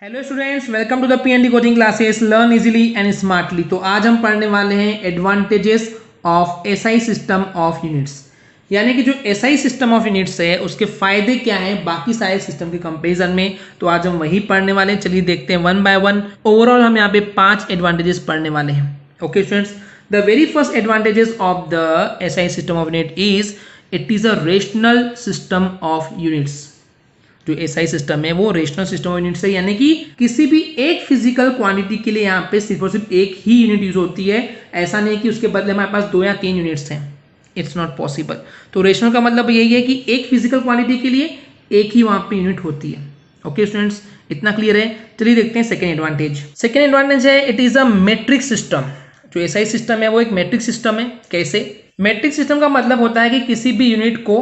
Hello students, welcome to the PND coaching classes learn easily and smartly. तो आज हम पढ़ने वाले हैं advantages of SI system of units, यानी कि जो एसआई सिस्टम ऑफ यूनिट्स है उसके फायदे क्या हैं बाकी सारे सिस्टम के कंपैरिजन में। तो आज हम वही पढ़ने वाले हैं। चलिए देखते हैं वन बाय वन। ओवरऑल हम यहाँ पे 5 एडवांटेजेस पढ़ने वाले हैं। Okay students, the very first advantages of the SI system of unit is it is a rational system of units. जो एसआई सिस्टम है वो रेशनल सिस्टम ऑफ यूनिट्स है, यानी कि किसी भी एक फिजिकल क्वांटिटी के लिए यहाँ पे सिर्फ और सिर्फ एक ही यूनिट यूज होती है। ऐसा नहीं कि उसके बदले हमारे पास 2 या 3 यूनिट्स हैं, इट्स नॉट पॉसिबल। तो रेशनल का मतलब यही है कि एक फिजिकल क्वांटिटी के लिए एक ही वहां पे यूनिट होती है। ओके स्टूडेंट्स, इतना क्लियर है। चलिए देखते हैं सेकेंड एडवांटेज। सेकेंड एडवांटेज है it is a matrix system. जो एसआई सिस्टम है वो एक मैट्रिक्स सिस्टम है। कैसे? मैट्रिक्स सिस्टम का मतलब होता है कि किसी भी यूनिट को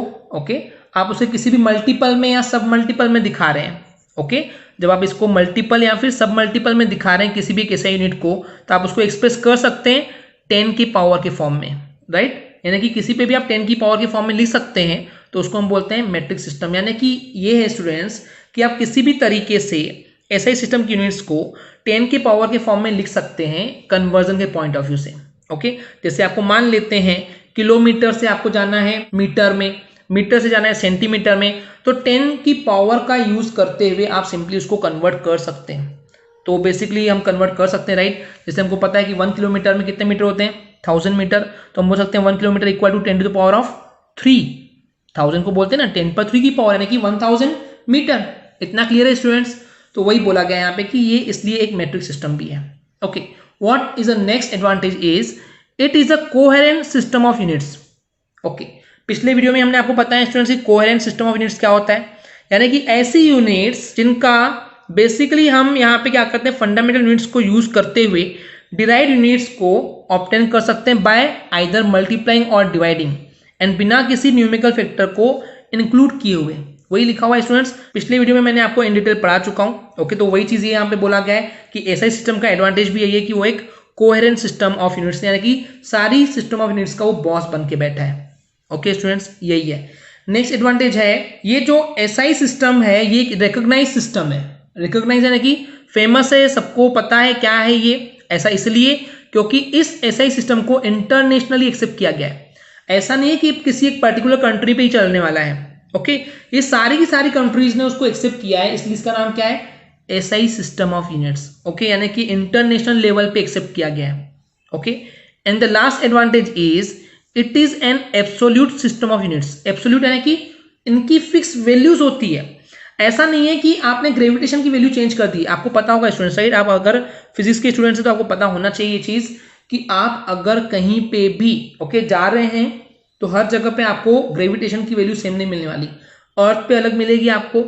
आप उसे किसी भी मल्टीपल में या सब मल्टीपल में दिखा रहे हैं। ओके, जब आप इसको मल्टीपल या फिर सब मल्टीपल में दिखा रहे हैं किसी भी एसआई यूनिट को, तो आप उसको एक्सप्रेस कर सकते हैं 10 की पावर के फॉर्म में, राइट। यानी कि किसी पे भी आप 10 की पावर के फॉर्म में लिख सकते हैं, तो उसको हम बोलते हैं मैट्रिक्स सिस्टम। यानी कि ये है स्टूडेंट्स कि आप किसी भी तरीके से एसआई सिस्टम की यूनिट्स को 10 के पावर के फॉर्म में लिख सकते हैं कन्वर्जन के पॉइंट ऑफ व्यू से। ओके, जैसे आपको मान लेते हैं किलोमीटर से आपको जाना है मीटर में, मीटर से जाना है सेंटीमीटर में, तो 10 की पावर का यूज करते हुए आप सिंपली उसको कन्वर्ट कर सकते हैं। तो बेसिकली हम कन्वर्ट कर सकते हैं, राइट। जैसे हमको पता है कि 1 किलोमीटर में कितने मीटर होते हैं, 1000 मीटर। तो हम बोल सकते हैं 1 kilometre equal to 10 to the power of 3। 1000 को बोलते हैं ना 10 पर 3 की पावर, यानी कि 1000 मीटर। इतना क्लियर है स्टूडेंट्स? तो वही बोला गया यहाँ पे कि ये इसलिए एक मैट्रिक्स सिस्टम भी है। Okay, what is the next advantage is it is a coherent system of units. Okay, पिछले वीडियो में हमने आपको बताया स्टूडेंट्स कि कोहेरेंट सिस्टम ऑफ यूनिट्स क्या होता है, यानी कि ऐसी यूनिट्स जिनका बेसिकली हम यहाँ पे क्या करते हैं, फंडामेंटल यूनिट्स को यूज करते हुए डिराइव्ड यूनिट्स को ऑब्टेन कर सकते हैं बाय आइदर मल्टीप्लाइंग और डिवाइडिंग, एंड बिना किसी न्यूमेरिकल फैक्टर को इंक्लूड किए हुए। वही लिखा हुआ है स्टूडेंट्स, पिछले वीडियो में मैंने आपको इन डिटेल पढ़ा चुका हूँ। ओके, तो वही चीज यहाँ पे बोला गया है कि एसआई सिस्टम का एडवांटेज भी यही है कि वो एक कोहेरेंट सिस्टम ऑफ यूनिट्स, यानी कि सारी सिस्टम ऑफ यूनिट्स का वो बॉस बन के बैठा है। ओके स्टूडेंट्स, यही है। नेक्स्ट एडवांटेज है ये जो एसआई सिस्टम है ये एक रिकॉग्नाइज सिस्टम है। रिकॉग्नाइज यानी कि फेमस है, सबको पता है क्या है ये। ऐसा इसलिए क्योंकि इस एसआई सिस्टम को इंटरनेशनली एक्सेप्ट किया गया है। ऐसा नहीं है कि किसी एक पर्टिकुलर कंट्री पे ही चलने वाला है। ओके, ये सारी की सारी कंट्रीज ने उसको एक्सेप्ट किया है, इसलिए इसका नाम क्या है, SI system of units. Okay, यानी कि इंटरनेशनल लेवल पे एक्सेप्ट किया गया है। Okay, and the last advantage is it is an absolute system of units. Absolute यानी कि इनकी फिक्स वैल्यूज होती है। ऐसा नहीं है कि आपने ग्रेविटेशन की वैल्यू चेंज कर दी। आपको पता होगा स्टूडेंट्स, राइट, आप अगर फिजिक्स के स्टूडेंट्स हैं तो आपको पता होना चाहिए ये चीज कि आप अगर कहीं पे भी जा रहे हैं तो हर जगह पे आपको ग्रेविटेशन की वैल्यू सेम नहीं मिलने वाली। अर्थ पे अलग मिलेगी आपको,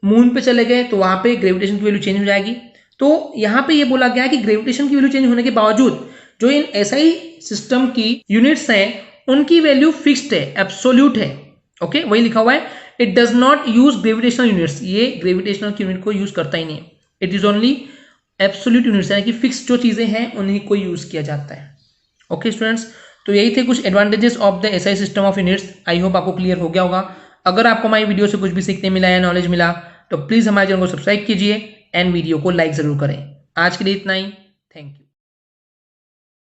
मून पे चले गए तो वहां पे ग्रेविटेशन की वैल्यू चेंज हो जाएगी। तो यहाँ पे ये बोला गया है कि ग्रेविटेशन की वैल्यू चेंज होने के बावजूद जो इन एसआई सिस्टम की यूनिट्स हैं उनकी वैल्यू फिक्स्ड है, एब्सोल्यूट है। ओके, वही लिखा हुआ है it does not use gravitational units. ये ग्रेविटेशनल की यूनिट को यूज करता ही नहीं है। It is only absolute units, यानी कि फिक्स जो चीजें हैं उन्हीं को यूज किया जाता है। ओके स्टूडेंट्स, तो यही थे कुछ advantages of the SI system of units. I hope आपको क्लियर हो गया होगा। अगर आपको हमारी वीडियो से कुछ भी सीखने मिला या नॉलेज मिला तो प्लीज हमारे चैनल को सब्सक्राइब कीजिए एंड वीडियो को लाइक जरूर करें। आज के लिए इतना ही, थैंक यू।